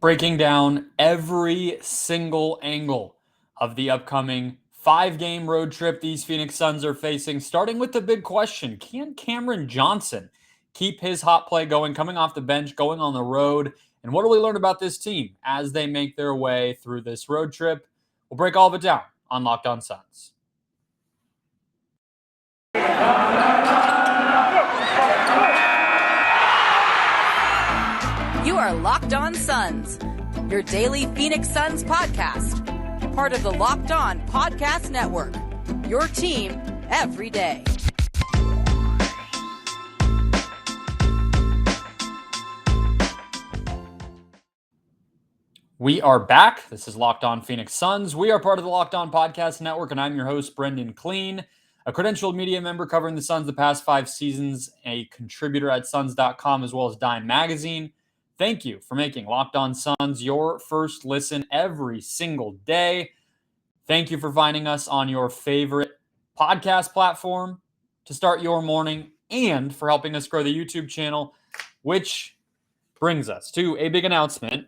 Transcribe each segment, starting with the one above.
breaking down every single angle of the upcoming 5-game road trip these Phoenix Suns are facing, starting with the big question: can Cameron Johnson keep his hot play going, coming off the bench, going on the road? And what do we learn about this team as they make their way through this road trip? We'll break all of it down on Locked On Suns. You are Locked On Suns, your daily Phoenix Suns podcast. Part of the Locked On Podcast Network, your team every day. We are back. This is Locked On Phoenix Suns. We are part of the Locked On Podcast Network, and I'm your host, Brendon Kleen, a credentialed media member covering the Suns the past 5 seasons, a contributor at Suns.com as well as Dime Magazine. Thank you for making Locked On Suns your first listen every single day. Thank you for finding us on your favorite podcast platform to start your morning, and for helping us grow the YouTube channel, which brings us to a big announcement.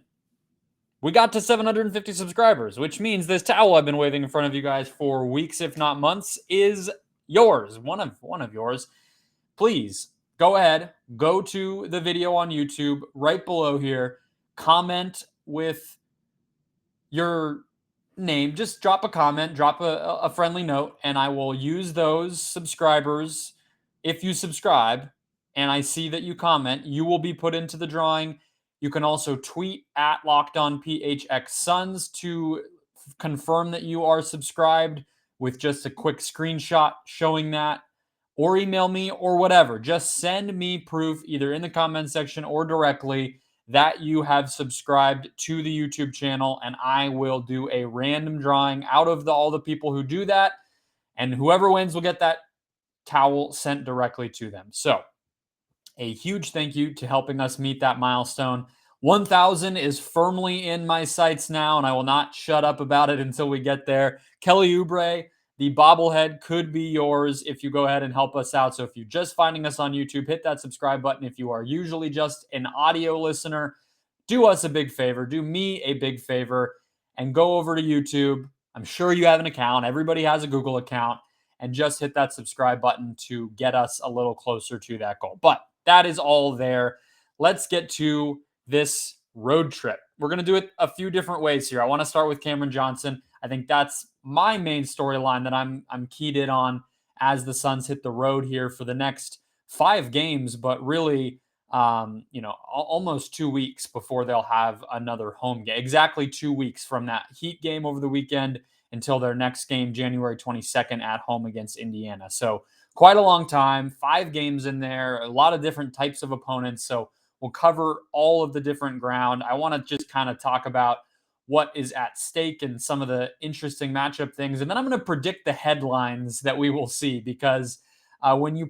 We got to 750 subscribers, which means this towel I've been waving in front of you guys for weeks, if not months, is yours, one of yours. Please go ahead, go to the video on YouTube right below here, comment with your name, just drop a comment, drop a friendly note, and I will use those subscribers. If you subscribe and I see that you comment, you will be put into the drawing. You can also tweet at LockedOnPHXSuns to confirm that you are subscribed with just a quick screenshot showing that, or email me or whatever. Just send me proof either in the comment section or directly that you have subscribed to the YouTube channel, and I will do a random drawing out of all the people who do that, and whoever wins will get that towel sent directly to them. So a huge thank you to helping us meet that milestone. 1,000 is firmly in my sights now, and I will not shut up about it until we get there. Kelly Oubre, the bobblehead, could be yours if you go ahead and help us out. So if you're just finding us on YouTube, hit that subscribe button. If you are usually just an audio listener, do us a big favor. Do me a big favor and go over to YouTube. I'm sure you have an account. Everybody has a Google account. And just hit that subscribe button to get us a little closer to that goal. But that is all there. Let's get to this road trip. We're going to do it a few different ways here. I want to start with Cameron Johnson. I think that's my main storyline that I'm keyed in on as the Suns hit the road here for the next 5 games, but really, almost 2 weeks before they'll have another home game. Exactly 2 weeks from that Heat game over the weekend until their next game, January 22nd at home against Indiana. So quite a long time, 5 games in there, a lot of different types of opponents. So we'll cover all of the different ground. I want to just kind of talk about what is at stake and some of the interesting matchup things. And then I'm going to predict the headlines that we will see, because when you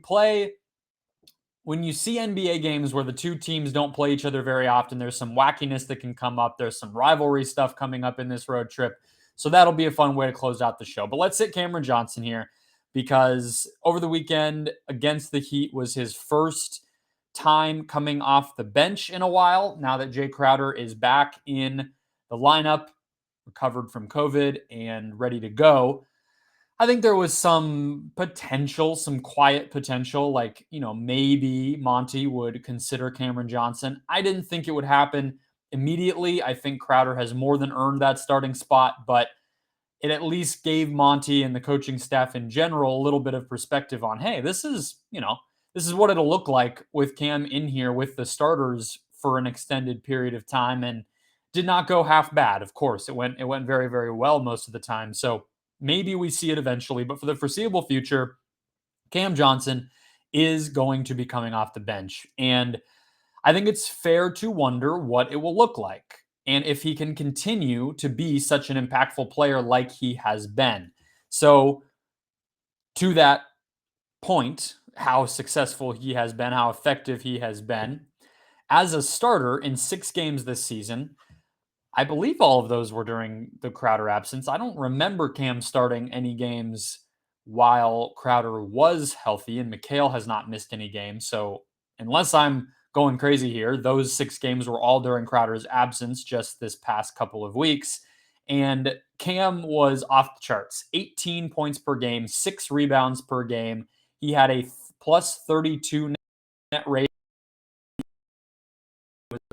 see NBA games where the two teams don't play each other very often, there's some wackiness that can come up. There's some rivalry stuff coming up in this road trip. So that'll be a fun way to close out the show. But let's hit Cameron Johnson here, because over the weekend against the Heat was his first time coming off the bench in a while, now that Jay Crowder is back in the lineup, recovered from COVID and ready to go. I think there was some potential, some quiet potential, like, maybe Monty would consider Cameron Johnson. I didn't think it would happen immediately. I think Crowder has more than earned that starting spot, but it at least gave Monty and the coaching staff in general a little bit of perspective on, hey, this is what it'll look like with Cam in here with the starters for an extended period of time, and did not go half bad. Of course, it went very, very well most of the time. So maybe we see it eventually, but for the foreseeable future, Cam Johnson is going to be coming off the bench. And I think it's fair to wonder what it will look like and if he can continue to be such an impactful player like he has been. So to that point, how successful he has been, how effective he has been as a starter in 6 games this season, I believe all of those were during the Crowder absence. I don't remember Cam starting any games while Crowder was healthy, and McHale has not missed any games. So unless I'm going crazy here. Those 6 games were all during Crowder's absence just this past couple of weeks. And Cam was off the charts. 18 points per game, 6 rebounds per game. He had a plus 32 net rate,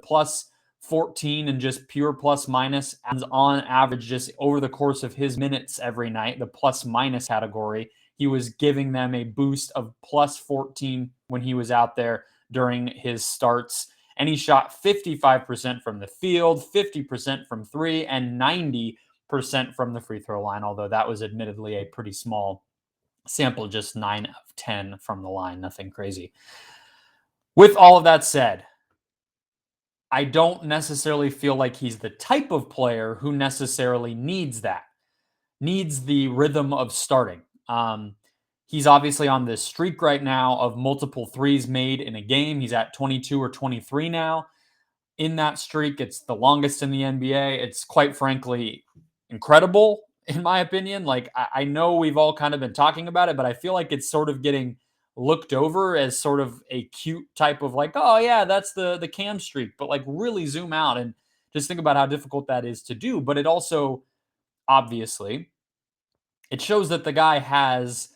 plus 14 and just pure plus minus on average just over the course of his minutes every night, the plus minus category. He was giving them a boost of plus 14 when he was out there during his starts. And he shot 55% from the field, 50% from 3, and 90% from the free throw line, although that was admittedly a pretty small sample, just 9 of 10 from the line, nothing crazy. With all of that said, I don't necessarily feel like he's the type of player who necessarily needs the rhythm of starting. He's obviously on this streak right now of multiple threes made in a game. He's at 22 or 23 now. In that streak, it's the longest in the NBA. It's quite frankly incredible, in my opinion. Like, I know we've all kind of been talking about it, but I feel like it's sort of getting looked over as sort of a cute type of like, oh yeah, that's the Cam streak. But like really zoom out and just think about how difficult that is to do. But it also, obviously, it shows that the guy has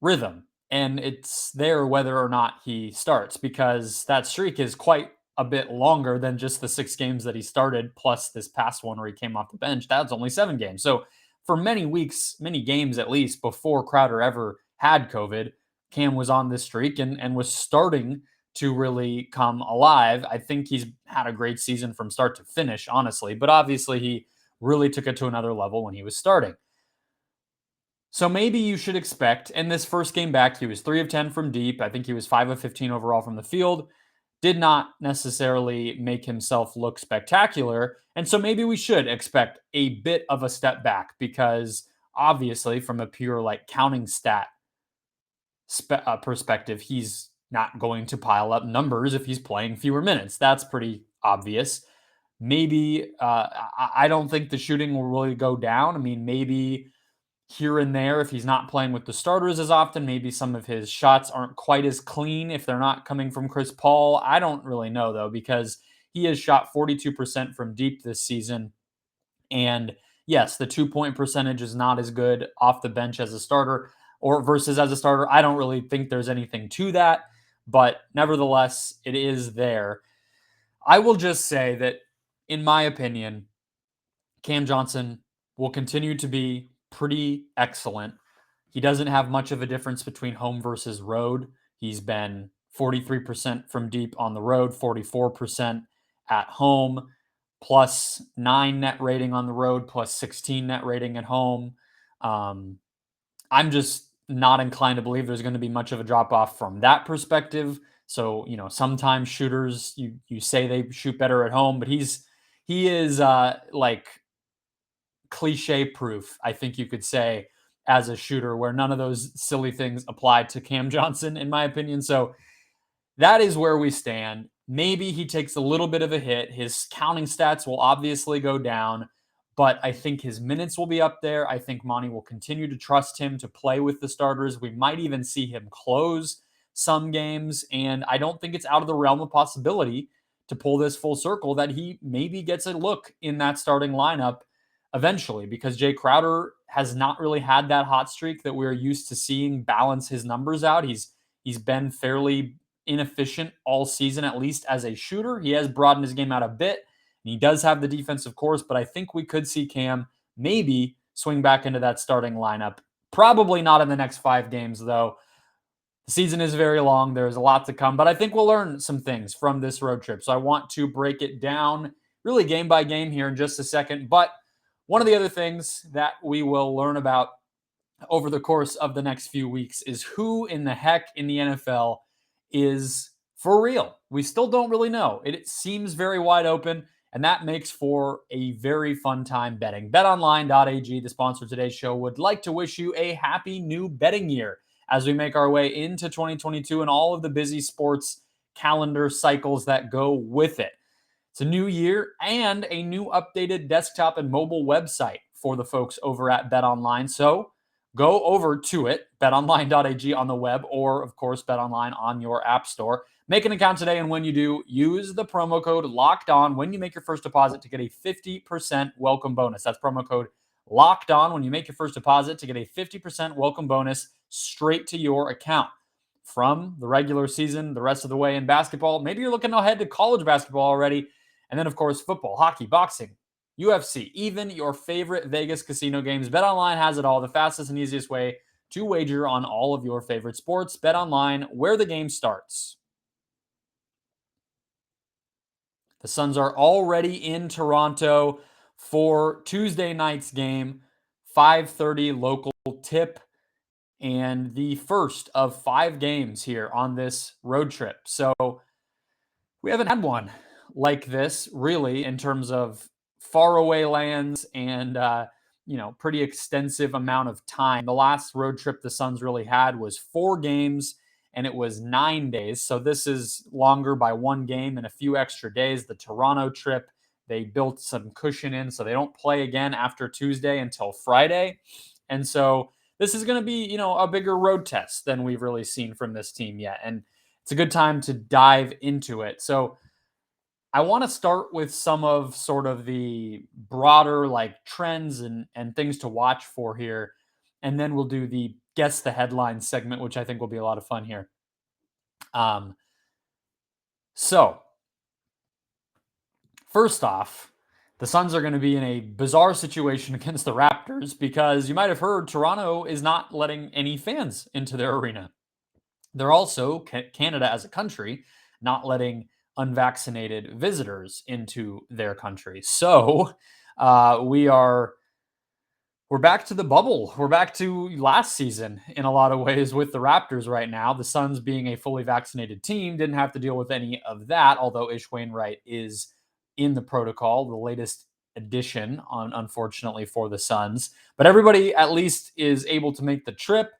rhythm, and it's there whether or not he starts, because that streak is quite a bit longer than just the 6 games that he started, plus this past one where he came off the bench. That's only 7 games. So for many weeks, many games at least, before Crowder ever had COVID, Cam was on this streak and was starting to really come alive. I think he's had a great season from start to finish, honestly, but obviously he really took it to another level when he was starting. So maybe you should expect, in this first game back, he was 3 of 10 from deep. I think he was 5 of 15 overall from the field. Did not necessarily make himself look spectacular. And so maybe we should expect a bit of a step back, because obviously from a pure like counting stat perspective, he's not going to pile up numbers if he's playing fewer minutes. That's pretty obvious. Maybe I don't think the shooting will really go down. I mean, maybe here and there, if he's not playing with the starters as often, maybe some of his shots aren't quite as clean if they're not coming from Chris Paul. I don't really know, though, because he has shot 42% from deep this season. And yes, the 2-point percentage is not as good off the bench as a starter or versus as a starter. I don't really think there's anything to that, but nevertheless, it is there. I will just say that, in my opinion, Cam Johnson will continue to be pretty excellent. He doesn't have much of a difference between home versus road. He's been 43% from deep on the road, 44% at home, plus 9 net rating on the road, plus 16 net rating at home. I'm just not inclined to believe there's going to be much of a drop off from that perspective. So, sometimes shooters, you say they shoot better at home, but he is like cliche proof, I think you could say, as a shooter, where none of those silly things apply to Cam Johnson, in my opinion. So that is where we stand. Maybe he takes a little bit of a hit. His counting stats will obviously go down, but I think his minutes will be up there. I think Monty will continue to trust him to play with the starters. We might even see him close some games, and I don't think it's out of the realm of possibility to pull this full circle that he maybe gets a look in that starting lineup eventually, because Jay Crowder has not really had that hot streak that we're used to seeing balance his numbers out. He's been fairly inefficient all season, at least as a shooter. He has broadened his game out a bit, and he does have the defense, of course, but I think we could see Cam maybe swing back into that starting lineup. Probably not in the next 5 games, though. The season is very long. There's a lot to come, but I think we'll learn some things from this road trip. So I want to break it down really game by game here in just a second. But one of the other things that we will learn about over the course of the next few weeks is who in the heck in the NFL is for real. We still don't really know. It seems very wide open, and that makes for a very fun time betting. BetOnline.ag, the sponsor of today's show, would like to wish you a happy new betting year as we make our way into 2022 and all of the busy sports calendar cycles that go with it. It's a new year and a new updated desktop and mobile website for the folks over at BetOnline. So go over to it, betonline.ag on the web, or of course, BetOnline on your app store. Make an account today, and when you do, use the promo code Locked On when you make your first deposit to get a 50% welcome bonus. That's promo code Locked On when you make your first deposit to get a 50% welcome bonus straight to your account. From the regular season, the rest of the way in basketball, maybe you're looking ahead to college basketball already, and then of course, football, hockey, boxing, UFC, even your favorite Vegas casino games. BetOnline has it all, the fastest and easiest way to wager on all of your favorite sports. BetOnline, where the game starts. The Suns are already in Toronto for Tuesday night's game, 5:30 local tip, and the first of 5 games here on this road trip. So we haven't had one like this, really, in terms of faraway lands and pretty extensive amount of time. The last road trip the Suns really had was 4 games, and it was 9 days. So this is longer by 1 game and a few extra days. The Toronto trip, they built some cushion in, so they don't play again after Tuesday until Friday. And so this is going to be, a bigger road test than we've really seen from this team yet. And it's a good time to dive into it. So I want to start with some of sort of the broader trends and things to watch for here. And then we'll do the guess the headline segment, which I think will be a lot of fun here. So first off, the Suns are going to be in a bizarre situation against the Raptors because you might have heard Toronto is not letting any fans into their arena. They're also, Canada as a country, not letting unvaccinated visitors into their country. So we're back to the bubble. We're back to last season in a lot of ways with the Raptors right now. The Suns, being a fully vaccinated team, didn't have to deal with any of that, although Ish Wainwright is in the protocol, the latest addition, unfortunately, for the Suns. But everybody at least is able to make the trip.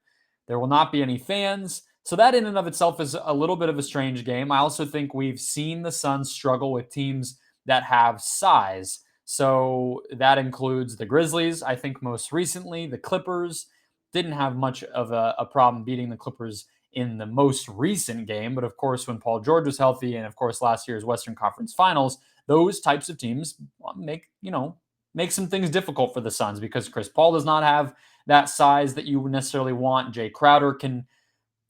There will not be any fans. So that in and of itself is a little bit of a strange game. I also think we've seen the Suns struggle with teams that have size. So that includes the Grizzlies. I think most recently, the Clippers didn't have much of a problem beating the Clippers in the most recent game. But of course, when Paul George was healthy, and of course last year's Western Conference Finals, those types of teams make some things difficult for the Suns because Chris Paul does not have that size that you necessarily want. Jay Crowder can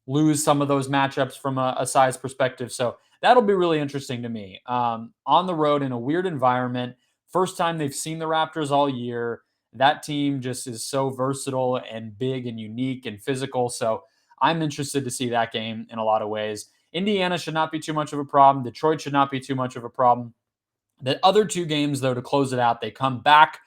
lose some of those matchups from a size perspective. So that'll be really interesting to me. On the road in a weird environment, first time they've seen the Raptors all year. That team just is so versatile and big and unique and physical. So I'm interested to see that game in a lot of ways. Indiana should not be too much of a problem. Detroit should not be too much of a problem. The other 2 games, though, to close it out, they come back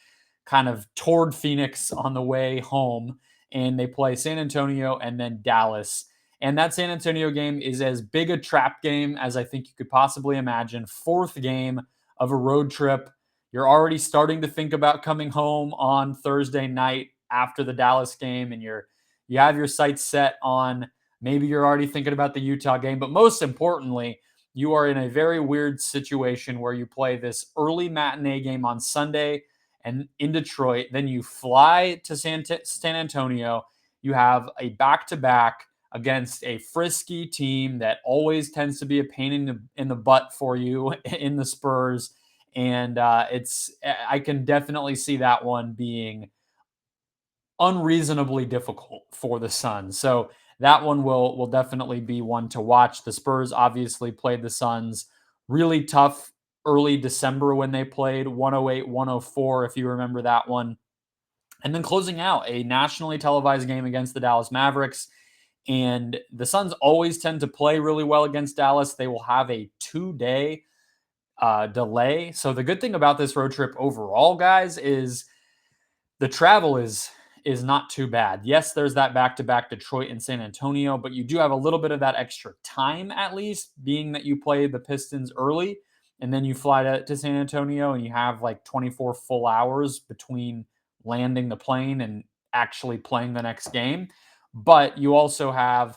kind of toward Phoenix on the way home, and they play San Antonio and then Dallas. And that San Antonio game is as big a trap game as I think you could possibly imagine. 4th game of a road trip. You're already starting to think about coming home on Thursday night after the Dallas game, and you have your sights set on maybe you're already thinking about the Utah game. But most importantly, you are in a very weird situation where you play this early matinee game on Sunday and in Detroit. Then you fly to San Antonio. You have a back-to-back against a frisky team that always tends to be a pain in the butt for you in the Spurs. And I can definitely see that one being unreasonably difficult for the Suns. So that one will definitely be one to watch. The Spurs obviously played the Suns really tough early December when they played 108-104, if you remember that one. And then closing out a nationally televised game against the Dallas Mavericks. And the Suns always tend to play really well against Dallas. They will have a 2-day delay. So the good thing about this road trip overall, guys, is the travel is not too bad. Yes, there's that back-to-back Detroit and San Antonio, but you do have a little bit of that extra time, at least, being that you play the Pistons early and then you fly to San Antonio and you have 24 full hours between landing the plane and actually playing the next game. But you also have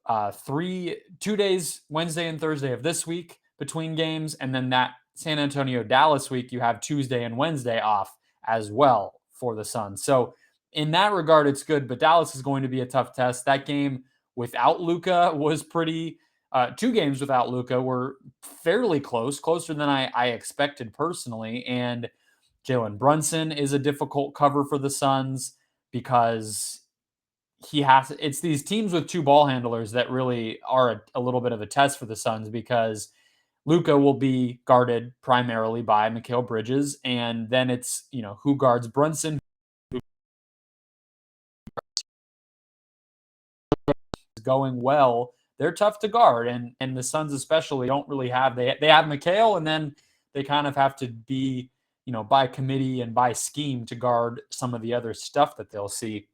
2 days, Wednesday and Thursday of this week between games, and then that San Antonio Dallas week, you have Tuesday and Wednesday off as well for the Suns. So in that regard, it's good, but Dallas is going to be a tough test. That game without Luka was pretty. 2 games without Luka were fairly close, closer than I expected personally. And Jalen Brunson is a difficult cover for the Suns because it's these teams with 2 ball handlers that really are a little bit of a test for the Suns, because Luka will be guarded primarily by Mikal Bridges, and then it's, who guards Brunson, going well. They're tough to guard, and the Suns especially don't really have, they have Mikal, and then they kind of have to be, by committee and by scheme to guard some of the other stuff that they'll see.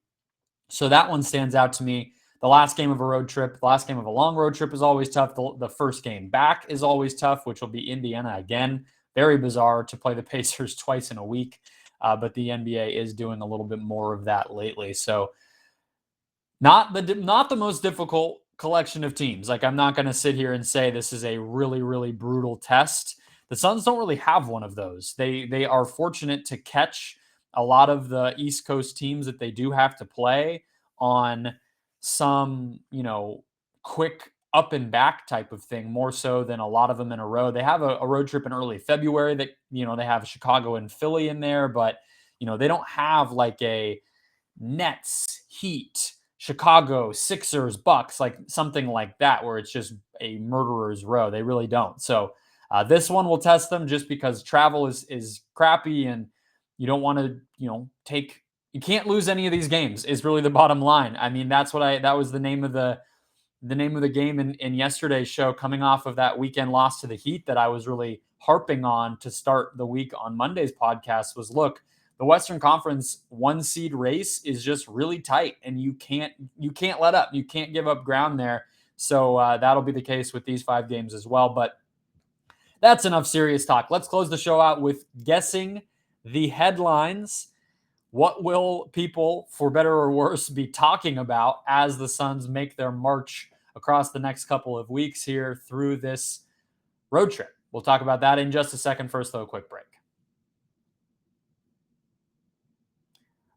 So that one stands out to me. The last game of a road trip, the last game of a long road trip is always tough. The first game back is always tough, which will be Indiana again. Very bizarre to play the Pacers twice in a week, but the NBA is doing a little bit more of that lately. So not the most difficult collection of teams. Like, I'm not going to sit here and say this is a really, really brutal test. The Suns don't really have one of those. They are fortunate to catch a lot of the East Coast teams that they do have to play on some, quick up and back type of thing, more so than a lot of them in a row. They have a road trip in early February that, they have Chicago and Philly in there, but, they don't have like a Nets, Heat, Chicago, Sixers, Bucks, like something like that, where it's just a murderer's row. They really don't. So this one will test them, just because travel is crappy, and you don't want to, you can't lose any of these games is really the bottom line. I mean, that was the name of the game in yesterday's show, coming off of that weekend loss to the Heat, that I was really harping on to start the week on Monday's podcast, was, look, the Western Conference 1 seed race is just really tight, and you can't let up. You can't give up ground there. So that'll be the case with these 5 games as well. But that's enough serious talk. Let's close the show out with guessing the headlines. What will people, for better or worse, be talking about as the Suns make their march across the next couple of weeks here through this road trip? We'll talk about that in just a second. First, though, a quick break.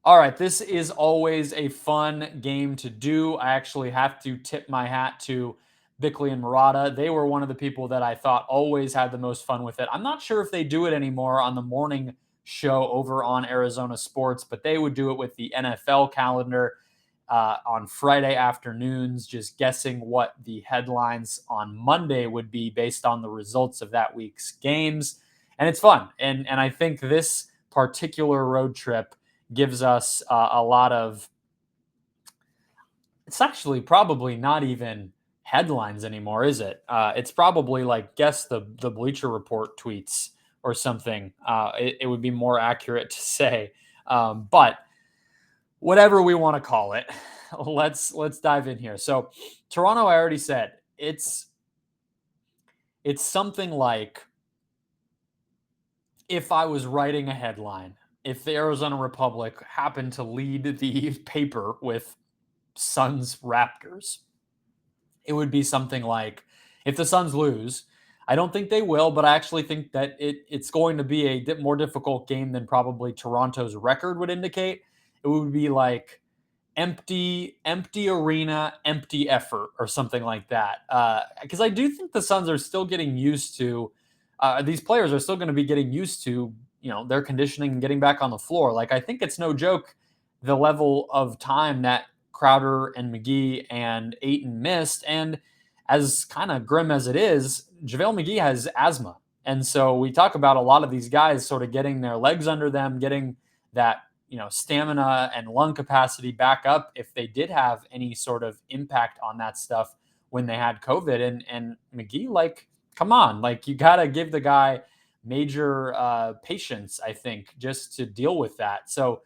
All right, this is always a fun game to do. I actually have to tip my hat to Bickley and Murata. They were one of the people that I thought always had the most fun with it. I'm not sure if they do it anymore on the morning show over on Arizona Sports, but they would do it with the NFL calendar on Friday afternoons, just guessing what the headlines on Monday would be based on the results of that week's games. And it's fun. And I think this particular road trip gives us a lot of, it's actually probably not even headlines anymore, is it? It's probably like guess the Bleacher Report tweets or something. It would be more accurate to say. But whatever we want to call it, let's dive in here. So Toronto, I already said, it's something like, if I was writing a headline, if the Arizona Republic happened to lead the paper with Suns Raptors, it would be something like, if the Suns lose, I don't think they will, but I actually think that it's going to be a more difficult game than probably Toronto's record would indicate. It would be like empty arena, empty effort, or something like that. Because I do think the Suns are still getting used to, these players are still going to be getting used to, their conditioning and getting back on the floor. Like, I think it's no joke the level of time that Crowder and McGee and Ayton missed. And as kind of grim as it is, JaVale McGee has asthma. And so we talk about a lot of these guys sort of getting their legs under them, getting that, stamina and lung capacity back up if they did have any sort of impact on that stuff when they had COVID. And McGee, like, come on, like, you got to give the guy major patience, I think, just to deal with that. So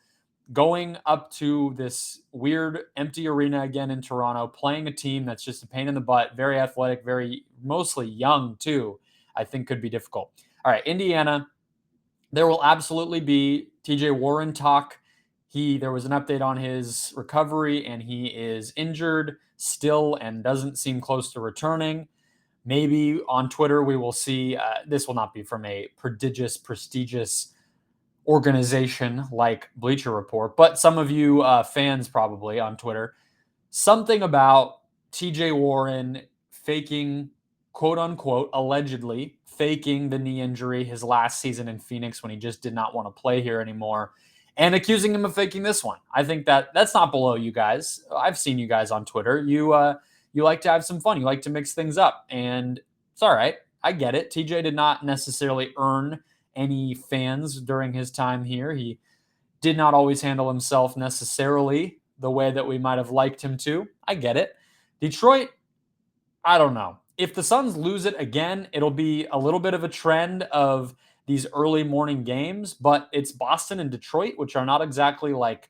going up to this weird empty arena again in Toronto, playing a team that's just a pain in the butt, very athletic, very mostly young too, I think could be difficult. All right, Indiana, there will absolutely be TJ Warren talk. There was an update on his recovery, and he is injured still and doesn't seem close to returning. Maybe on Twitter we will see, this will not be from a prestigious organization like Bleacher Report, but some of you fans probably on Twitter, something about TJ Warren faking, quote unquote, allegedly faking the knee injury his last season in Phoenix when he just did not want to play here anymore, and accusing him of faking this one. I think that's not below you guys. I've seen you guys on Twitter. You like to have some fun. You like to mix things up, and it's all right. I get it. TJ did not necessarily earn any fans during his time here. He did not always handle himself necessarily the way that we might have liked him to. I get it. Detroit, I don't know. If the Suns lose it again, it'll be a little bit of a trend of these early morning games, but it's Boston and Detroit, which are not exactly like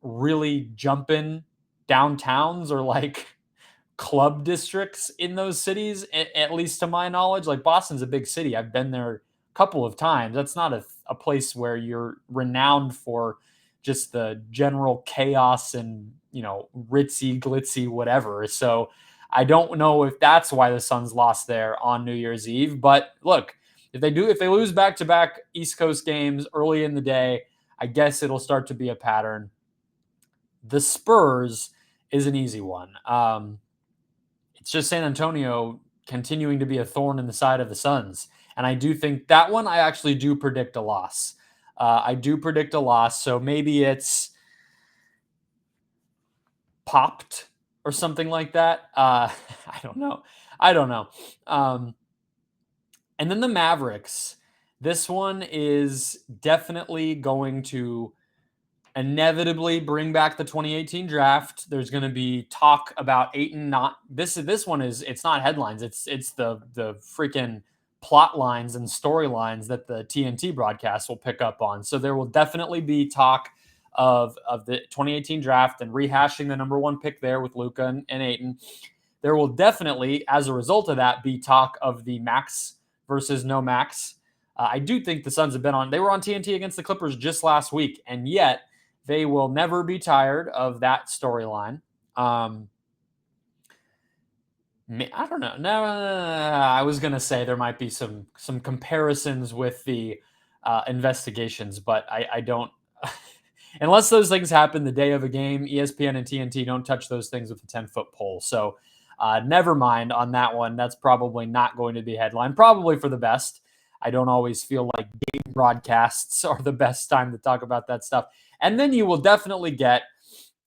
really jumping downtowns or like club districts in those cities, at least to my knowledge. Like Boston's a big city. I've been there a couple of times. That's not a place where you're renowned for just the general chaos and, ritzy, glitzy, whatever. So I don't know if that's why the Suns lost there on New Year's Eve. But look, if they lose back-to-back East Coast games early in the day, I guess it'll start to be a pattern. The Spurs is an easy one. It's just San Antonio continuing to be a thorn in the side of the Suns. And I do think that one, I actually do predict a loss. I do predict a loss. So maybe it's popped or something like that. I don't know. And then the Mavericks. This one is definitely going to inevitably bring back the 2018 draft. There's going to be talk about Ayton. Not this one is, it's not headlines. It's the freaking plot lines and storylines that the TNT broadcast will pick up on. So there will definitely be talk of the 2018 draft and rehashing the number one pick there with Luka and Ayton. There will definitely, as a result of that, be talk of the max versus no max. I do think the Suns they were on TNT against the Clippers just last week, and yet they will never be tired of that storyline. I don't know. No, I was going to say there might be some comparisons with the investigations, but I don't. Unless those things happen the day of a game, ESPN and TNT don't touch those things with a 10-foot pole. So never mind on that one. That's probably not going to be headline, probably for the best. I don't always feel like game broadcasts are the best time to talk about that stuff. And then you will definitely get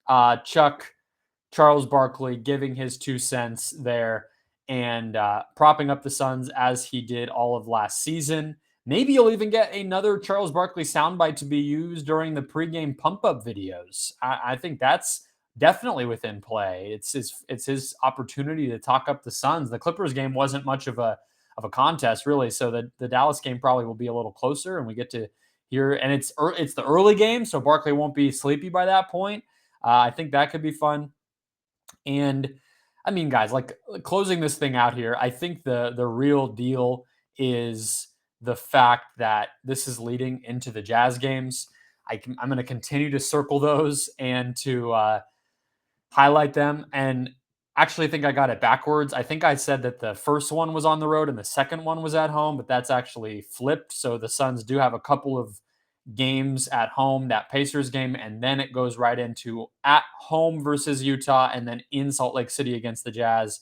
Charles Barkley giving his 2 cents there and propping up the Suns as he did all of last season. Maybe you'll even get another Charles Barkley soundbite to be used during the pregame pump-up videos. I think that's definitely within play. It's his opportunity to talk up the Suns. The Clippers game wasn't much of a contest, really, so the Dallas game probably will be a little closer, and we get to hear. And it's the early game, so Barkley won't be sleepy by that point. I think that could be fun. And I mean, guys, like closing this thing out here, I think the real deal is the fact that this is leading into the Jazz games. I'm going to continue to circle those and to highlight them. And actually, I think I got it backwards. I think I said that the first one was on the road and the second one was at home, but that's actually flipped. So the Suns do have a couple of games at home, that Pacers game, and then it goes right into at home versus Utah and then in Salt Lake City against the Jazz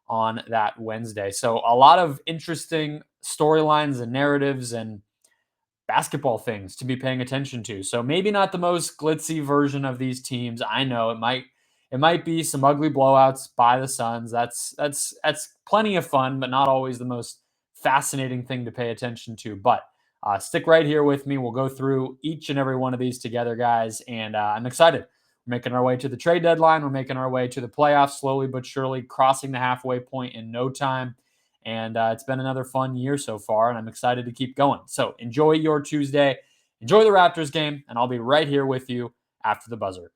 on that Wednesday. So a lot of interesting storylines and narratives and basketball things to be paying attention to. So maybe not the most glitzy version of these teams. I know it might be some ugly blowouts by the Suns. That's plenty of fun, but not always the most fascinating thing to pay attention to. But stick right here with me. We'll go through each and every one of these together, guys. And I'm excited. We're making our way to the trade deadline. We're making our way to the playoffs slowly but surely, crossing the halfway point in no time. And it's been another fun year so far, and I'm excited to keep going. So enjoy your Tuesday. Enjoy the Raptors game, and I'll be right here with you after the buzzer.